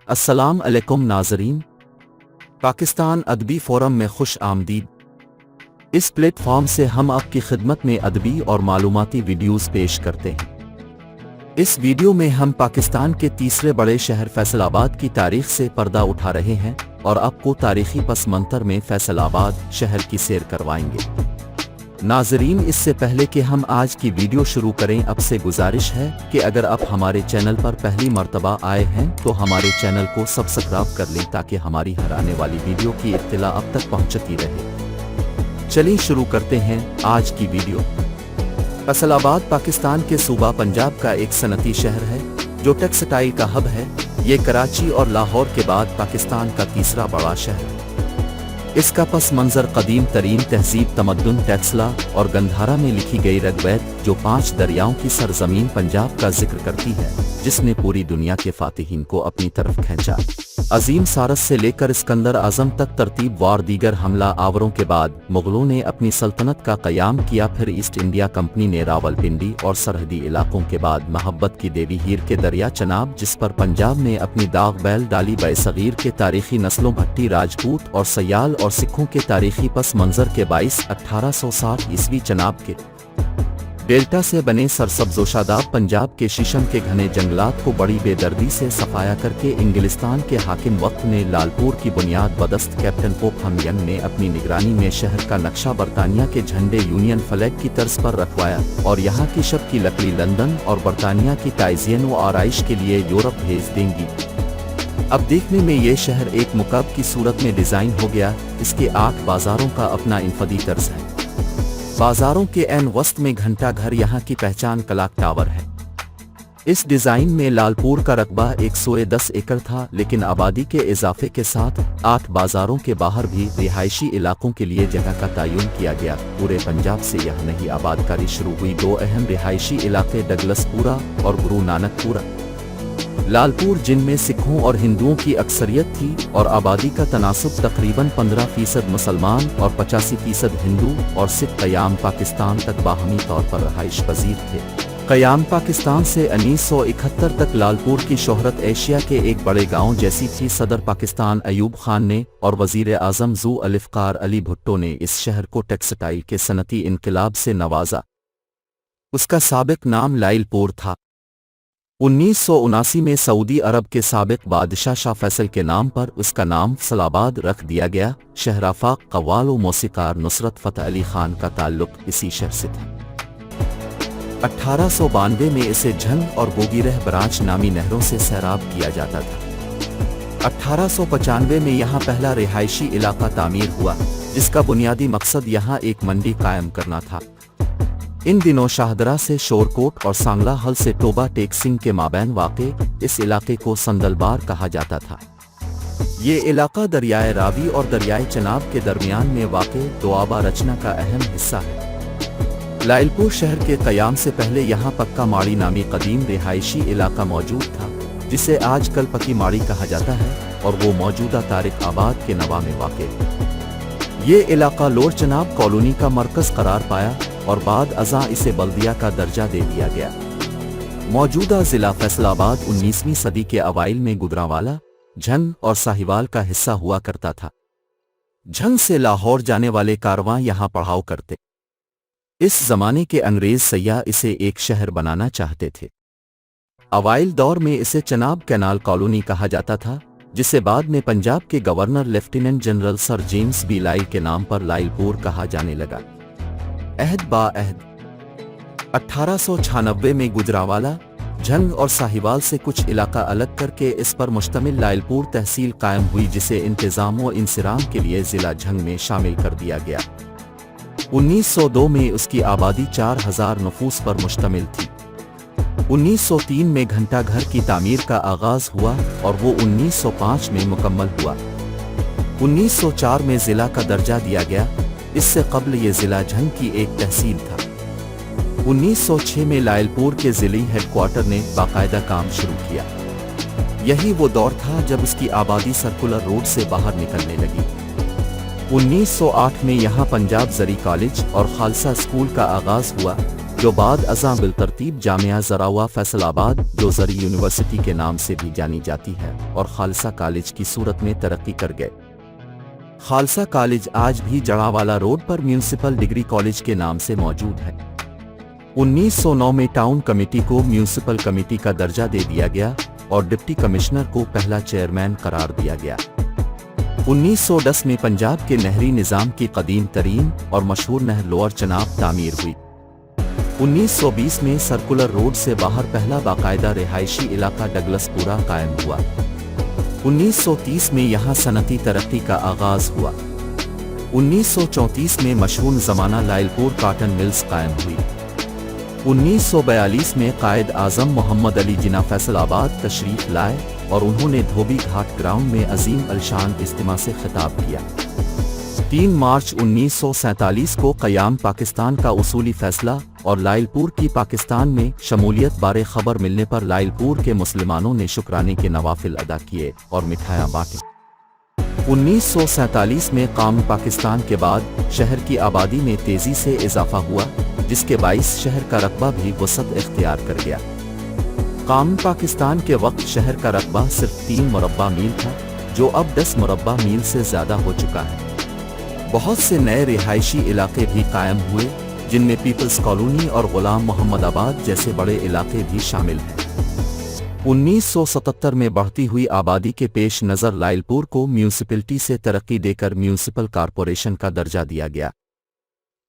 السلام علیکم ناظرین، پاکستان ادبی فورم میں خوش آمدید۔ اس پلیٹ فارم سے ہم آپ کی خدمت میں ادبی اور معلوماتی ویڈیوز پیش کرتے ہیں۔ اس ویڈیو میں ہم پاکستان کے تیسرے بڑے شہر فیصل آباد کی تاریخ سے پردہ اٹھا رہے ہیں اور آپ کو تاریخی پس منظر میں فیصل آباد شہر کی سیر کروائیں گے۔ ناظرین، اس سے پہلے کہ ہم آج کی ویڈیو شروع کریں، آپ سے گزارش ہے کہ اگر آپ ہمارے چینل پر پہلی مرتبہ آئے ہیں تو ہمارے چینل کو سبسکرائب کر لیں تاکہ ہماری ہر آنے والی ویڈیو کی اطلاع آپ تک پہنچتی رہے۔ چلیں شروع کرتے ہیں آج کی ویڈیو۔ فیصل آباد پاکستان کے صوبہ پنجاب کا ایک صنعتی شہر ہے جو ٹیکسٹائل کا ہب ہے۔ یہ کراچی اور لاہور کے بعد پاکستان کا تیسرا بڑا شہر ہے۔ اس کا پس منظر قدیم ترین تہذیب تمدن ٹیکسلا اور گندھارا میں لکھی گئی رگ وید جو 5 دریاؤں کی سرزمین پنجاب کا ذکر کرتی ہے، جس نے پوری دنیا کے فاتحین کو اپنی طرف کھینچا۔ عظیم سارس سے لے کر اسکندر اعظم تک ترتیب وار دیگر حملہ آوروں کے بعد مغلوں نے اپنی سلطنت کا قیام کیا۔ پھر ایسٹ انڈیا کمپنی نے راولپنڈی اور سرحدی علاقوں کے بعد محبت کی دیوی ہیر کے دریا چناب، جس پر پنجاب نے اپنی داغ بیل ڈالی، برصغیر کے تاریخی نسلوں بھٹی، راجپوت اور سیال اور سکھوں کے تاریخی پس منظر کے باعث 1860 عیسوی چناب کے ڈیلٹا سے بنے سرسبز و شاداب پنجاب کے شیشم کے گھنے جنگلات کو بڑی بے دردی سے صفایا کر کے انگلستان کے حاکم وقت نے لالپور کی بنیاد بدست کیپٹن پوپ ہم ینگ نے اپنی نگرانی میں شہر کا نقشہ برطانیہ کے جھنڈے یونین فلیگ کی طرز پر رکھوایا اور یہاں کی شب کی لکڑی لندن اور برطانیہ کی تائزین و آرائش کے لیے یورپ بھیج دیں گی۔ اب دیکھنے میں یہ شہر ایک مکعب کی صورت میں ڈیزائن ہو گیا۔ اس کے 8 بازاروں کا اپنا انفردی طرز ہے۔ بازاروں کے عین وسط میں گھنٹہ گھر یہاں کی پہچان کلاک ٹاور ہے۔ اس ڈیزائن میں لالپور کا رقبہ 110 ایکڑ تھا، لیکن آبادی کے اضافے کے ساتھ 8 بازاروں کے باہر بھی رہائشی علاقوں کے لیے جگہ کا تعین کیا گیا۔ پورے پنجاب سے یہاں نئی آبادکاری شروع ہوئی۔ 2 اہم رہائشی علاقے ڈگلس پورا اور گرو نانک پورا۔ لالپور، جن میں سکھوں اور ہندوؤں کی اکثریت تھی اور آبادی کا تناسب تقریباً 15% مسلمان اور 85% ہندو اور سکھ، قیام پاکستان تک باہمی طور پر رہائش پذیر تھے۔ قیام پاکستان سے 1971 تک لالپور کی شہرت ایشیا کے ایک بڑے گاؤں جیسی تھی۔ صدر پاکستان ایوب خان نے اور وزیر اعظم ذو الفقار علی بھٹو نے اس شہر کو ٹیکسٹائل کے صنعتی انقلاب سے نوازا۔ اس کا سابق نام لائل پور تھا۔ 1979 میں سعودی عرب کے سابق بادشاہ شاہ فیصل کے نام پر اس کا نام فیصل آباد رکھ دیا گیا۔ شہر آفاق قوال و موسیقار نصرت فتح علی خان کا تعلق اسی شہر سے تھا۔ 1892 میں اسے جھنگ اور بوگیرہ برانچ نامی نہروں سے سیراب کیا جاتا تھا۔ 1895 میں یہاں پہلا رہائشی علاقہ تعمیر ہوا، جس کا بنیادی مقصد یہاں ایک منڈی قائم کرنا تھا۔ ان دنوں شاہدرہ سے شورکوٹ اور سانگلہ حل سے ٹوبہ ٹیک سنگھ کے مابین واقع اس علاقے کو سندلبار کہا جاتا تھا۔ یہ علاقہ دریائے راوی اور دریائے چناب کے درمیان میں واقع دوآبہ رچنا کا اہم حصہ ہے۔ لائلپور شہر کے قیام سے پہلے یہاں پکا ماڑی نامی قدیم رہائشی علاقہ موجود تھا، جسے آج کل پکی ماڑی کہا جاتا ہے، اور وہ موجودہ طارق آباد کے نواح میں واقع ہے۔ یہ علاقہ لوور چناب کالونی کا مرکز قرار پایا اور بعد ازاں اسے بلدیہ کا درجہ دے دیا گیا۔ موجودہ ضلع فیصل آباد 19ویں صدی کے اوائل میں گجرانوالہ، جھنگ اور ساہیوال کا حصہ ہوا کرتا تھا۔ جھنگ سے لاہور جانے والے کارواں یہاں پڑاؤ کرتے۔ اس زمانے کے انگریز سیاح اسے ایک شہر بنانا چاہتے تھے۔ اوائل دور میں اسے چناب کینال کالونی کہا جاتا تھا، جسے بعد میں پنجاب کے governor lieutenant general sir James B Lyall کے نام پر لائل پور کہا جانے لگا۔ عہد با عہد 1896 میں گجرانوالہ، جھنگ اور ساہیوال سے کچھ علاقہ الگ کر کے اس پر مشتمل لائل پور تحصیل قائم ہوئی، جسے انتظام و انصرام کے لیے ضلع جھنگ میں شامل کر دیا گیا۔ 1902 میں اس کی آبادی 4000 نفوس پر مشتمل تھی۔ 1903 میں گھنٹہ گھر کی تعمیر کا آغاز ہوا اور وہ 1905 میں مکمل ہوا۔ 1904 میں ضلع کا درجہ دیا گیا۔ اس سے قبل یہ ضلع جھنگ کی ایک تحصیل تھا۔ 1906 میں لائل پور کے ضلعی ہیڈ کوارٹر نے باقاعدہ کام شروع کیا۔ یہی وہ دور تھا جب اس کی آبادی سرکولر روڈ سے باہر نکلنے لگی۔ 1908 میں یہاں پنجاب زرعی کالج اور خالصہ اسکول کا آغاز ہوا۔ جو بعد ازاں بالترتیب جامعہ زراعہ فیصل آباد جو زرعی یونیورسٹی کے نام سے بھی جانی جاتی ہے اور خالصہ کالج کی صورت میں ترقی کر گئے۔ خالصہ کالج آج بھی جڑاوالا روڈ پر میونسپل ڈگری کالج کے نام سے موجود ہے۔ 1909 میں ٹاؤن کمیٹی کو میونسپل کمیٹی کا درجہ دے دیا گیا اور ڈپٹی کمشنر کو پہلا چیئرمین قرار دیا گیا۔ 1910 میں پنجاب کے نہری نظام کی قدیم ترین اور مشہور نہر لوئر چناب تعمیر ہوئی۔ 1920 میں سرکولر روڈ سے باہر پہلا باقاعدہ رہائشی علاقہ ڈگلس پورا قائم ہوا۔ 1930 میں یہاں صنعتی ترقی کا آغاز ہوا۔ 1934 میں مشہور زمانہ لائل پور کاٹن ملز قائم ہوئی۔ 1942 میں قائد اعظم محمد علی جناح فیصل آباد تشریف لائے اور انہوں نے دھوبی گھاٹ گراؤنڈ میں عظیم الشان اجتماع سے خطاب کیا۔ 3 مارچ 1947 کو قیام پاکستان کا اصولی فیصلہ اور لائل پور کی پاکستان میں شمولیت بارے خبر ملنے پر لائل پور کے مسلمانوں نے شکرانے کے نوافل ادا کیے اور مٹھائیاں بانٹیں۔ 1947 میں قوم پاکستان کے بعد شہر کی آبادی میں تیزی سے اضافہ ہوا، جس کے باعث شہر کا رقبہ بھی وسعت اختیار کر گیا۔ قوم پاکستان کے وقت شہر کا رقبہ صرف 3 مربع میل تھا، جو اب 10 مربع میل سے زیادہ ہو چکا ہے۔ بہت سے نئے رہائشی علاقے بھی قائم ہوئے، جن میں پیپلز کالونی اور غلام محمد آباد جیسے بڑے علاقے بھی شامل ہیں۔ 1977 میں بڑھتی ہوئی آبادی کے پیش نظر لائل پور کو میونسپلٹی سے ترقی دے کر میونسپل کارپوریشن کا درجہ دیا گیا۔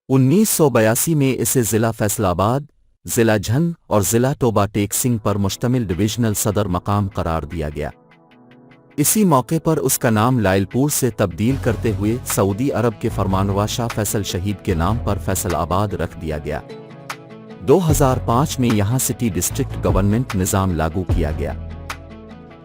1982 میں اسے ضلع فیصل آباد، ضلع جھنگ اور ضلع ٹوبہ ٹیک سنگھ پر مشتمل ڈویژنل صدر مقام قرار دیا گیا۔ اسی موقع پر اس کا نام لائل پور سے تبدیل کرتے ہوئے سعودی عرب کے فرمانروا شاہ فیصل شہید کے نام پر فیصل آباد رکھ دیا گیا۔ 2005 میں یہاں سٹی ڈسٹرکٹ گورنمنٹ نظام لاگو کیا گیا۔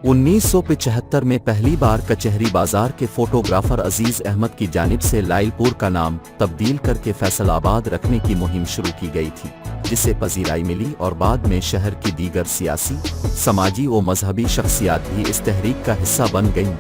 1975 میں پہلی بار کچہری بازار کے فوٹوگرافر عزیز احمد کی جانب سے لائل پور کا نام تبدیل کر کے فیصل آباد رکھنے کی مہم شروع کی گئی تھی، جسے پذیرائی ملی اور بعد میں شہر کی دیگر سیاسی، سماجی و مذہبی شخصیات بھی اس تحریک کا حصہ بن گئیں۔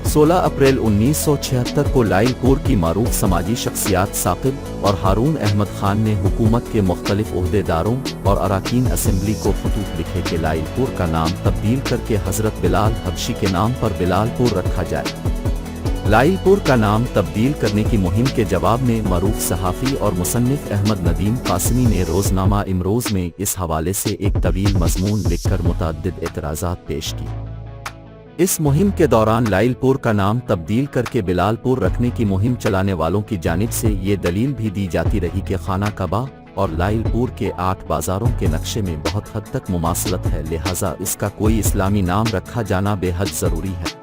16 اپریل 1976 کو لائل پور کی معروف سماجی شخصیات ثاقب اور ہارون احمد خان نے حکومت کے مختلف عہدیداروں اور اراکین اسمبلی کو خطوط لکھے کہ لائل پور کا نام تبدیل کر کے حضرت بلال حبشی کے نام پر بلال پور رکھا جائے۔ لائل پور کا نام تبدیل کرنے کی مہم کے جواب میں معروف صحافی اور مصنف احمد ندیم قاسمی نے روزنامہ امروز میں اس حوالے سے ایک طویل مضمون لکھ کر متعدد اعتراضات پیش کی۔ اس مہم کے دوران لائل پور کا نام تبدیل کر کے بلال پور رکھنے کی مہم چلانے والوں کی جانب سے یہ دلیل بھی دی جاتی رہی کہ خانہ کعبہ اور لائل پور کے 8 بازاروں کے نقشے میں بہت حد تک مماثلت ہے، لہٰذا اس کا کوئی اسلامی نام رکھا جانا بے حد ضروری ہے۔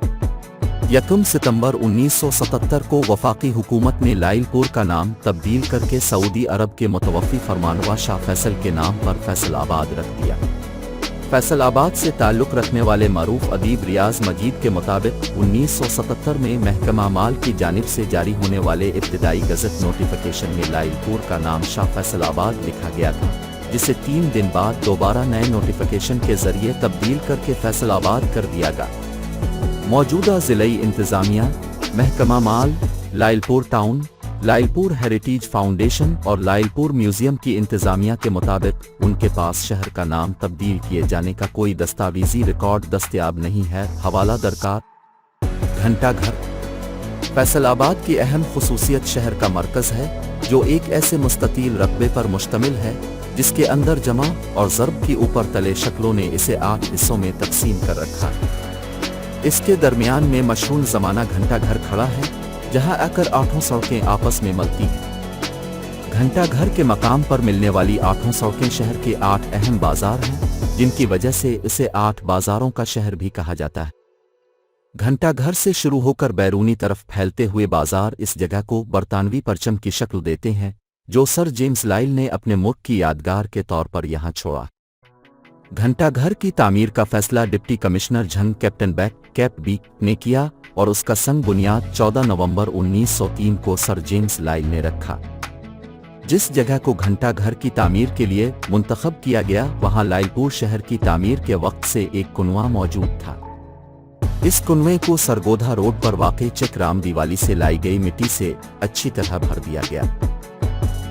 1 ستمبر 1977 کو وفاقی حکومت نے لائل پور کا نام تبدیل کر کے سعودی عرب کے متوفی فرمانروا شاہ فیصل کے نام پر فیصل آباد رکھ دیا۔ فیصل آباد سے تعلق رکھنے والے معروف ادیب ریاض مجید کے مطابق 1977 میں محکمہ مال کی جانب سے جاری ہونے والے ابتدائی گزٹ نوٹیفیکیشن میں لائل پور کا نام شاہ فیصل آباد لکھا گیا تھا، جسے 3 دن بعد دوبارہ نئے نوٹیفیکیشن کے ذریعے تبدیل کر کے فیصل آباد کر دیا گیا۔ موجودہ ضلعی انتظامیہ، محکمہ مال، لائل پور ٹاؤن، لائل پور ہیریٹیج فاؤنڈیشن اور لائل پور میوزیم کی انتظامیہ کے مطابق ان کے پاس شہر کا نام تبدیل کیے جانے کا کوئی دستاویزی ریکارڈ دستیاب نہیں ہے۔ حوالہ درکار۔ گھنٹہ گھر فیصل آباد کی اہم خصوصیت شہر کا مرکز ہے، جو ایک ایسے مستطیل رقبے پر مشتمل ہے جس کے اندر جمع اور ضرب کی اوپر تلے شکلوں نے اسے 8 حصوں میں تقسیم کر رکھا ہے۔ اس کے درمیان میں مشہور زمانہ گھنٹہ گھر کھڑا ہے، جہاں آ کر 8 سڑکیں آپس میں ملتی ہیں۔ گھنٹہ گھر کے مقام پر ملنے والی 8 سڑکیں شہر کے 8 اہم بازار ہیں، جن کی وجہ سے اسے 8 بازاروں کا شہر بھی کہا جاتا ہے۔ گھنٹہ گھر سے شروع ہو کر بیرونی طرف پھیلتے ہوئے بازار اس جگہ کو برطانوی پرچم کی شکل دیتے ہیں، جو سر جیمز لائل نے اپنے ملک کی یادگار کے طور پر یہاں چھوڑا۔ گھنٹہ گھر کی تعمیر کا فیصلہ ڈپٹی کمشنر جھنگ کیپٹن کیپ بی نے کیا اور اس کا سنگ بنیاد 14 نومبر 1903 کو سر جیمز لائل نے رکھا۔ جس جگہ کو گھنٹہ گھر کی تعمیر کے لیے منتخب کیا گیا، وہاں لائل پور شہر کی تعمیر کے وقت سے ایک کنواں موجود تھا۔ اس کنویں کو سرگودھا روڈ پر واقع چک رام دیوالی سے لائی گئی مٹی سے اچھی طرح بھر دیا گیا۔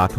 8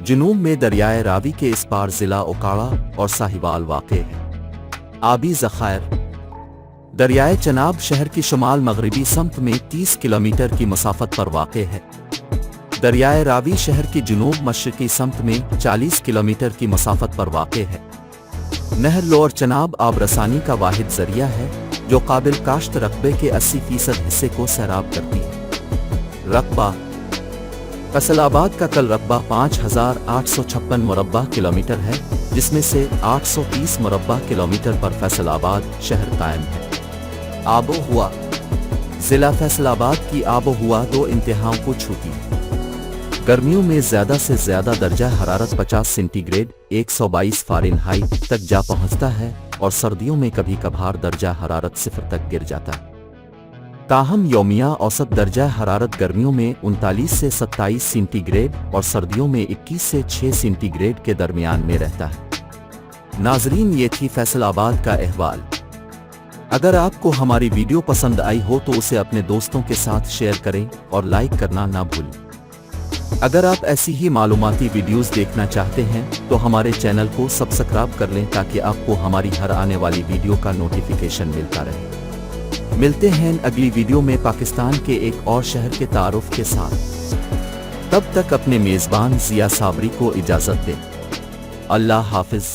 جنوب میں دریائے راوی کے اس پار ضلع اوکاڑا اور ساہیوال واقع ہے۔ آبی ذخائر: دریائے چناب شہر کی شمال مغربی سمت میں 30 کلومیٹر کی مسافت پر واقع ہے۔ دریائے راوی شہر کی جنوب مشرقی سمت میں 40 کلومیٹر کی مسافت پر واقع ہے۔ نہر لوئر چناب آب رسانی کا واحد ذریعہ ہے جو قابل کاشت رقبے کے 80% حصے کو سیراب کرتی ہے۔ رقبہ: فیصل آباد کا کل رقبہ 5856 مربع کلومیٹر ہے، جس میں سے 830 مربع کلومیٹر پر فیصل آباد شہر قائم ہے۔ آب و ہوا: ضلع فیصل آباد کی آب و ہوا دو انتہاؤں کو چھوتی ہے۔ گرمیوں میں زیادہ سے زیادہ درجہ حرارت 50 سینٹی گریڈ 122 فارنہائٹ تک جا پہنچتا ہے اور سردیوں میں کبھی کبھار درجہ حرارت 0 تک گر جاتا ہے۔ تاہم یومیہ اوسط درجہ حرارت گرمیوں میں 39 سے 27 سینٹی گریڈ اور سردیوں میں 21 سے 6 سینٹی گریڈ کے درمیان میں رہتا ہے۔ ناظرین، یہ تھی فیصل آباد کا احوال۔ اگر آپ کو ہماری ویڈیو پسند آئی ہو تو اسے اپنے دوستوں کے ساتھ شیئر کریں اور لائک کرنا نہ بھولیں۔ اگر آپ ایسی ہی معلوماتی ویڈیوز دیکھنا چاہتے ہیں تو ہمارے چینل کو سبسکرائب کر لیں تاکہ آپ کو ہماری ہر آنے والی ویڈیو کا نوٹیفیکیشن ملتا رہے۔ ملتے ہیں اگلی ویڈیو میں پاکستان کے ایک اور شہر کے تعارف کے ساتھ۔ تب تک اپنے میزبان ضیاء صابری کو اجازت دیں۔ اللہ حافظ۔